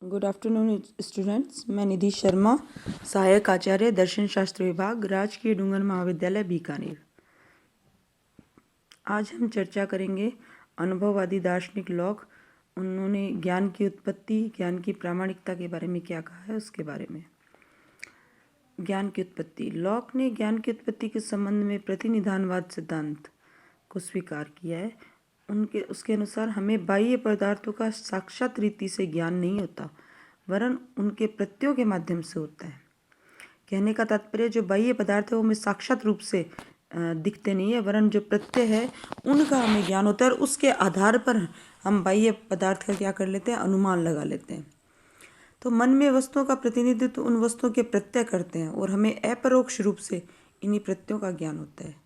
Good afternoon students. मैं निधि शर्मा, सहायक आचार्य दर्शन शास्त्र विभाग, राजकीय डूंगर महाविद्यालय बीकानेर। आज हम चर्चा करेंगे अनुभववादी दार्शनिक लॉक। उन्होंने ज्ञान की उत्पत्ति, ज्ञान की प्रामाणिकता के बारे में क्या कहा है उसके बारे में। ज्ञान की उत्पत्ति। लॉक ने ज्ञान की उत्पत्ति के संबंध में प्रतिनिधानवाद सिद्धांत को स्वीकार किया है। उसके अनुसार हमें बाह्य पदार्थों का साक्षात रीति से ज्ञान नहीं होता, वरन उनके प्रत्ययों के माध्यम से होता है। कहने का तात्पर्य, जो बाह्य पदार्थ है वो हमें साक्षात रूप से दिखते नहीं है, वरन जो प्रत्यय है उनका हमें ज्ञान होता है और उसके आधार पर हम बाह्य पदार्थ का क्या कर लेते हैं, अनुमान लगा लेते हैं। तो मन में वस्तुओं का प्रतिनिधित्व उन वस्तुओं के प्रत्यय करते हैं और हमें अपरोक्ष रूप से इन्हीं प्रत्ययों का ज्ञान होता है।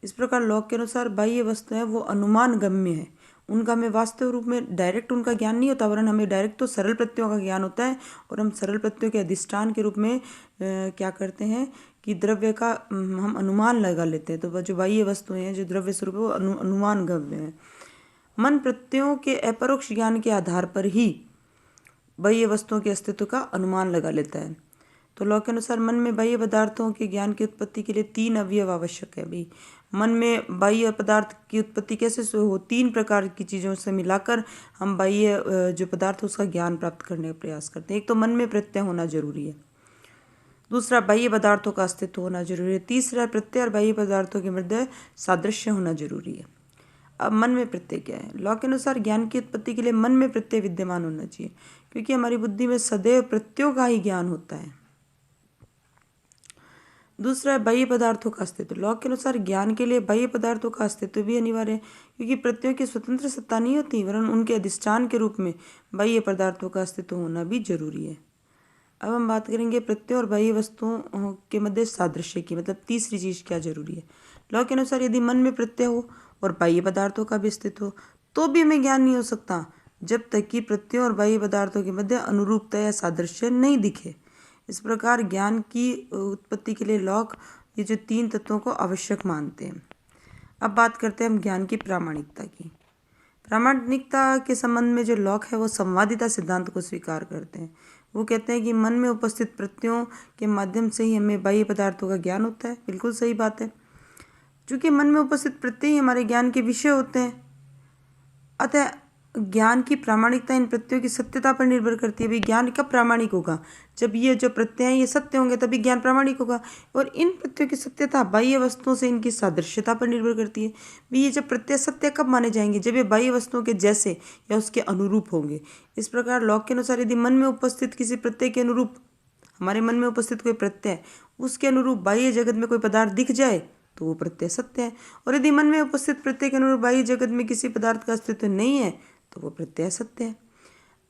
इस प्रकार लॉक के अनुसार बाह्य वस्तुएं वो अनुमान गम्य है, उनका हमें वास्तव रूप में डायरेक्ट उनका ज्ञान नहीं होता, वरन हमें डायरेक्ट तो सरल प्रत्ययों का ज्ञान होता है और हम सरल प्रत्ययों के अधिष्ठान के रूप में क्या करते हैं कि द्रव्य का हम अनुमान लगा लेते हैं। तो जो बाह्य वस्तुएं हैं, जो द्रव्य स्वरूप है, वो अनुमान गम्य है। मन प्रत्ययों के अपरोक्ष ज्ञान के आधार पर ही बाह्य वस्तुओं के अस्तित्व का अनुमान लगा लेता है। तो लॉक के अनुसार मन में बाह्य पदार्थों के ज्ञान की उत्पत्ति के लिए 3 अवयव आवश्यक है। भाई, मन में बाह्य पदार्थ की उत्पत्ति कैसे हो? 3 प्रकार की चीज़ों से मिलाकर हम बाह्य जो पदार्थ उसका ज्ञान प्राप्त करने का प्रयास करते हैं। एक तो मन में प्रत्यय होना जरूरी है, दूसरा बाह्य पदार्थों का अस्तित्व होना जरूरी है, तीसरा प्रत्यय और बाह्य पदार्थों के मध्य सादृश्य होना जरूरी है। अब मन में प्रत्यय क्या है? लॉक के अनुसार ज्ञान की उत्पत्ति के लिए मन में प्रत्यय विद्यमान होना चाहिए, क्योंकि हमारी बुद्धि में सदैव प्रत्ययों का ही ज्ञान होता है। दूसरा है बाह्य पदार्थों का अस्तित्व। लॉक के अनुसार ज्ञान के लिए बाह्य पदार्थों का अस्तित्व भी अनिवार्य है, क्योंकि प्रत्ययों की स्वतंत्र सत्ता नहीं होती, वरन उनके अधिष्ठान के रूप में बाह्य पदार्थों का अस्तित्व होना भी जरूरी है। अब हम बात करेंगे प्रत्यय और बाह्य वस्तुओं के मध्य सादृश्य की, मतलब तीसरी चीज क्या जरूरी है। लॉक के अनुसार यदि मन में प्रत्यय हो और बाह्य पदार्थों का भी अस्तित्व हो, तो भी हमें ज्ञान नहीं हो सकता जब तक कि प्रत्ययों और बाह्य पदार्थों के मध्य अनुरूपता या सादृश्य नहीं दिखे। इस प्रकार ज्ञान की उत्पत्ति के लिए लॉक ये जो 3 तत्वों को आवश्यक मानते हैं। अब बात करते हैं हम ज्ञान की प्रामाणिकता की। प्रामाणिकता के संबंध में जो लॉक है वो संवादिता सिद्धांत को स्वीकार करते हैं। वो कहते हैं कि मन में उपस्थित प्रत्ययों के माध्यम से ही हमें बाह्य पदार्थों का ज्ञान होता है। बिल्कुल सही बात है, क्योंकि मन में उपस्थित प्रत्यय ही हमारे ज्ञान के विषय होते हैं। अतः ज्ञान की प्रामाणिकता इन प्रत्ययों की सत्यता पर निर्भर करती है। भाई, ज्ञान कब प्रामाणिक होगा? जब ये जो प्रत्यय हैं ये सत्य होंगे, तभी ज्ञान प्रामाणिक होगा। और इन प्रत्ययों की सत्यता बाह्य वस्तुओं से इनकी सादृश्यता पर निर्भर करती है। भाई, ये जब प्रत्यय सत्य कब माने जाएंगे? जब ये बाह्य वस्तुओं के जैसे या उसके अनुरूप होंगे। इस प्रकार लॉक के अनुसार यदि मन में उपस्थित किसी प्रत्यय के अनुरूप, हमारे मन में उपस्थित कोई प्रत्यय, उसके अनुरूप बाह्य जगत में कोई पदार्थ दिख जाए तो वो प्रत्यय सत्य है, और यदि मन में उपस्थित प्रत्यय के अनुरूप बाह्य जगत में किसी पदार्थ का अस्तित्व नहीं है तो वो प्रत्यय सत्य है।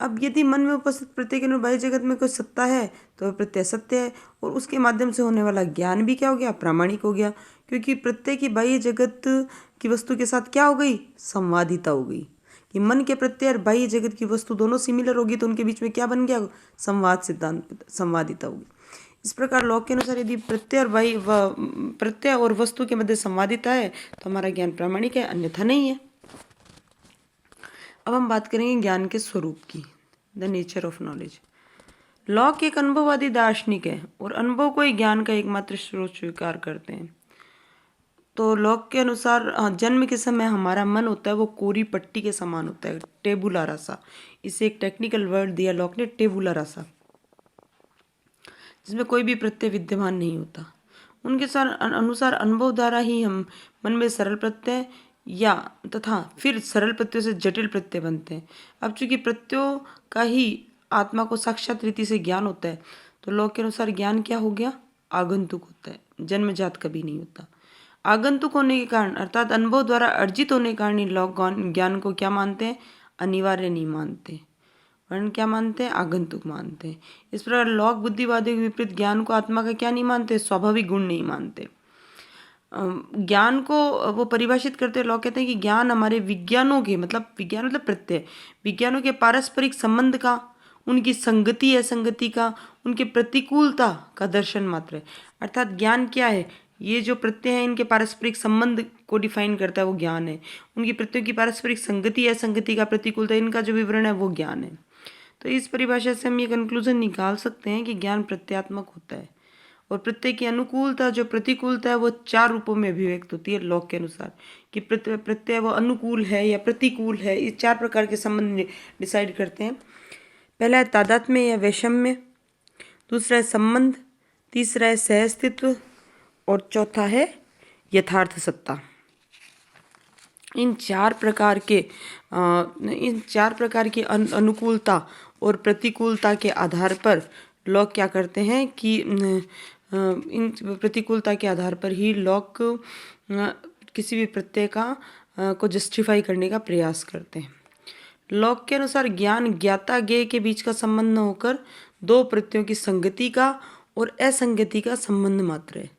अब यदि मन में उपस्थित प्रत्यय के अनुरूप बाह्य जगत में कोई सत्ता है तो वह प्रत्यय सत्य है, और उसके माध्यम से होने वाला ज्ञान भी क्या हो गया? प्रामाणिक हो गया, क्योंकि प्रत्यय की बाह्य जगत की वस्तु के साथ क्या हो गई? संवादिता हो गई। कि मन के प्रत्यय और बाह्य जगत की वस्तु दोनों सिमिलर होगी, तो उनके बीच में क्या बन गया? संवाद सिद्धांत, संवादिता होगी। इस प्रकार लॉक के अनुसार यदि प्रत्यय और वस्तु के मध्य संवादिता है तो हमारा ज्ञान प्रामाणिक है, अन्यथा नहीं है। अब हम बात करेंगे ज्ञान के स्वरूप की, the nature of knowledge. Lock एक अनुभववादी दार्शनिक है और अनुभव को ही ज्ञान का एकमात्र स्रोत स्वीकार करते हैं। तो लॉक के अनुसार जन्म के समय हमारा मन होता है वो कोरी पट्टी के समान होता है, टेबुला रासा। इसे एक टेक्निकल वर्ड दिया लॉक ने, टेबुला रासा, जिसमें कोई भी प्रत्यय विद्यमान नहीं होता। उनके अनुसार अनुभव द्वारा ही हम मन में सरल प्रत्यय या तथा फिर सरल प्रत्ययों से जटिल प्रत्यय बनते हैं। अब चूंकि प्रत्ययों का ही आत्मा को साक्षात रीति से ज्ञान होता है, तो लॉक के अनुसार ज्ञान क्या हो गया? आगंतुक होता है, जन्मजात कभी नहीं होता। आगंतुक होने के कारण अर्थात अनुभव द्वारा अर्जित होने के कारण लॉक ज्ञान को क्या मानते हैं? अनिवार्य नहीं मानते, वर्ण क्या मानते हैं? आगंतुक मानते हैं। इस प्रकार लॉक बुद्धिवादी के विपरीत ज्ञान को आत्मा का क्या नहीं मानते? स्वाभाविक गुण नहीं मानते। ज्ञान को वो परिभाषित करते लॉक कहते हैं कि ज्ञान हमारे विज्ञानों के, मतलब विज्ञान मतलब प्रत्यय, विज्ञानों के पारस्परिक संबंध का, उनकी संगति असंगति का, उनके प्रतिकूलता का दर्शन मात्र है। अर्थात ज्ञान क्या है? ये जो प्रत्यय है इनके पारस्परिक संबंध को डिफाइन करता है, वो ज्ञान है। उनकी प्रत्ययों की पारस्परिक संगति असंगति का, प्रतिकूलता, इनका जो विवरण है वो ज्ञान है। तो इस परिभाषा से हम ये कंक्लूजन निकाल सकते हैं कि ज्ञान प्रत्यात्मक होता है और प्रत्यय की अनुकूलता जो प्रतिकूलता है वो 4 रूपों में अभिव्यक्त होती है लॉक के अनुसार, कि प्रत्यय वो अनुकूल है या प्रतिकूल है। इस 4 प्रकार के संबंध डिसाइड करते हैं। पहला है तादात्म्य या वैषम्य, दूसरा है संबंध, तीसरा है सहअस्तित्व और चौथा है यथार्थ सत्ता। इन चार प्रकार की अनुकूलता और प्रतिकूलता के आधार पर लोग क्या करते हैं कि इन प्रतिकूलता के आधार पर ही लोग किसी भी प्रत्यय को जस्टिफाई करने का प्रयास करते हैं। लॉक के अनुसार ज्ञान ज्ञाता ज्ञेय के बीच का संबंध न होकर दो प्रत्ययों की संगति का और असंगति का संबंध मात्र है।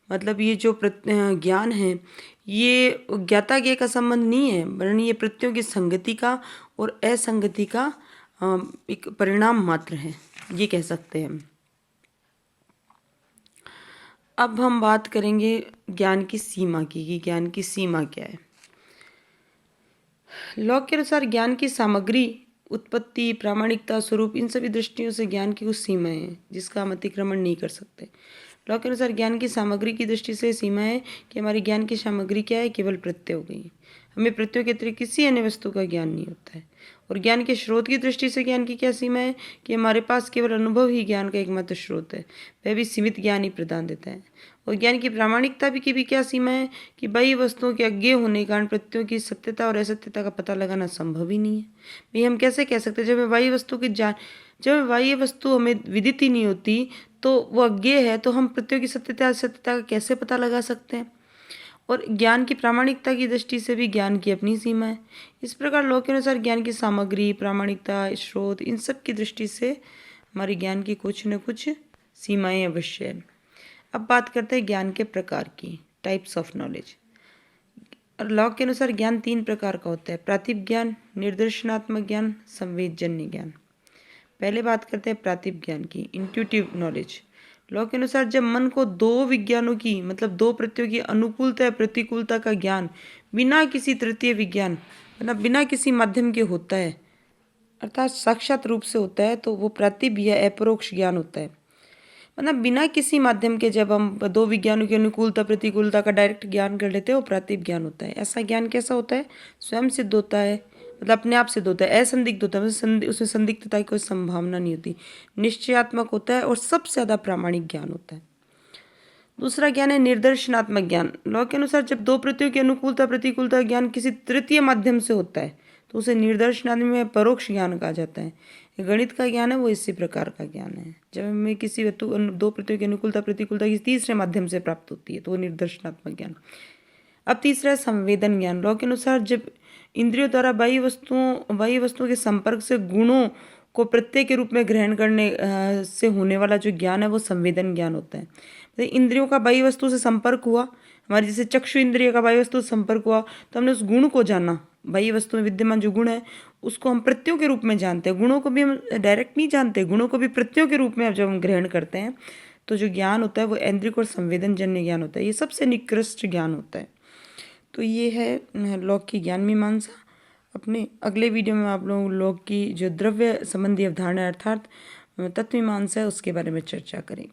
मतलब ये जो ज्ञान है ये ज्ञाता ज्ञेय का संबंध नहीं है, वरन ये प्रत्ययों की संगति का और असंगति का एक परिणाम मात्र है, ये कह सकते हैं हम। अब हम बात करेंगे ज्ञान की सीमा की, कि ज्ञान की सीमा क्या है। लॉक के अनुसार ज्ञान की सामग्री, उत्पत्ति, प्रामाणिकता, स्वरूप, इन सभी दृष्टियों से ज्ञान की कुछ सीमाएं हैं जिसका हम अतिक्रमण नहीं कर सकते। लॉक के अनुसार ज्ञान की सामग्री की दृष्टि से सीमा है कि हमारी ज्ञान की सामग्री क्या है, केवल प्रत्यय हो गई। हमें प्रत्ययों के अतिरिक्त किसी अन्य वस्तु का ज्ञान नहीं होता है। और ज्ञान के स्रोत की दृष्टि से ज्ञान की क्या सीमा है कि हमारे पास केवल अनुभव ही ज्ञान का एकमात्र स्रोत है, वह भी सीमित ज्ञान ही प्रदान देता है। और ज्ञान की प्रामाणिकता की भी क्या सीमा है कि बाह्य वस्तुओं के अज्ञेय होने के कारण प्रत्ययों की सत्यता और असत्यता का पता लगाना संभव ही नहीं है। भाई हम कैसे कह सकते हैं, जब बाह्य वस्तु हमें विदित ही नहीं होती तो वो अज्ञेय है, तो हम प्रत्ययों की सत्यता असत्यता का कैसे पता लगा सकते हैं। और ज्ञान की प्रामाणिकता की दृष्टि से भी ज्ञान की अपनी सीमा है। इस प्रकार लोक के अनुसार ज्ञान की सामग्री, प्रामाणिकता, स्रोत, इन सब की दृष्टि से हमारे ज्ञान की कुछ न कुछ सीमाएं अवश्य है। अब बात करते हैं ज्ञान के प्रकार की, टाइप्स ऑफ नॉलेज। लॉक के अनुसार ज्ञान 3 प्रकार का होता है: प्रातिभ ज्ञान, निर्दर्शनात्मक ज्ञान, संवेदजन्य ज्ञान। पहले बात करते हैं प्रातिभ ज्ञान की, इंट्यूटिव नॉलेज। लॉक के अनुसार जब मन को दो विज्ञानों की, मतलब दो प्रत्ययों की अनुकूलता या प्रतिकूलता का ज्ञान बिना किसी तृतीय विज्ञान, मतलब बिना किसी माध्यम के होता है, अर्थात साक्षात रूप से होता है, तो वो प्रातिभ या अपरोक्ष ज्ञान होता है। मतलब बिना किसी माध्यम के जब हम दो विज्ञानों की अनुकूलता प्रतिकूलता का डायरेक्ट ज्ञान कर लेते हैं, वो प्रातिभ ज्ञान होता है। ऐसा ज्ञान कैसा होता है? स्वयं सिद्ध होता है, मतलब अपने आप सिद्ध होता है, असंदिग्ध होता है, उसमें संदिग्धता की कोई संभावना नहीं होती, निश्चयात्मक होता है और सबसे ज़्यादा प्रामाणिक ज्ञान होता है। दूसरा ज्ञान है निर्दर्शनात्मक ज्ञान। लॉक के अनुसार जब दो प्रत्ययों की अनुकूलता प्रतिकूलता ज्ञान किसी तृतीय माध्यम से होता है तो उसे निर्दर्शनात्मक में परोक्ष ज्ञान कहा जाता है। गणित का ज्ञान है वो इसी प्रकार का ज्ञान है, जब हमें किसी दो प्रत्ययों की अनुकूलता प्रतिकूलता किसी तीसरे माध्यम से प्राप्त होती है तो वो निर्दर्शनात्मक ज्ञान। अब तीसरा है संवेदन ज्ञान। लॉक के अनुसार जब इंद्रियों द्वारा बाह्य वस्तुओं के संपर्क से गुणों को प्रत्यय के रूप में ग्रहण करने से होने वाला जो ज्ञान है वो संवेदन ज्ञान होता है। तो इंद्रियों का बाह्य वस्तु से संपर्क हुआ, हमारे जैसे चक्षु इंद्रिय का बाह्य वस्तु से संपर्क हुआ तो हमने उस गुण को जाना, बाह्य वस्तु में विद्यमान जो गुण है उसको हम प्रत्ययों के रूप में जानते हैं। गुणों को भी हम डायरेक्ट नहीं जानते, गुणों को भी प्रत्ययों के रूप में जब हम ग्रहण करते हैं तो जो ज्ञान होता है वो ऐन्द्रिक और संवेदनजन्य ज्ञान होता है। ये सबसे निकृष्ट ज्ञान होता है। तो ये है लॉक की ज्ञान मीमांसा। अपने अगले वीडियो में आप लोग लॉक की जो द्रव्य संबंधी अवधारणा अर्थात तत्व मीमांसा है उसके बारे में चर्चा करेंगे।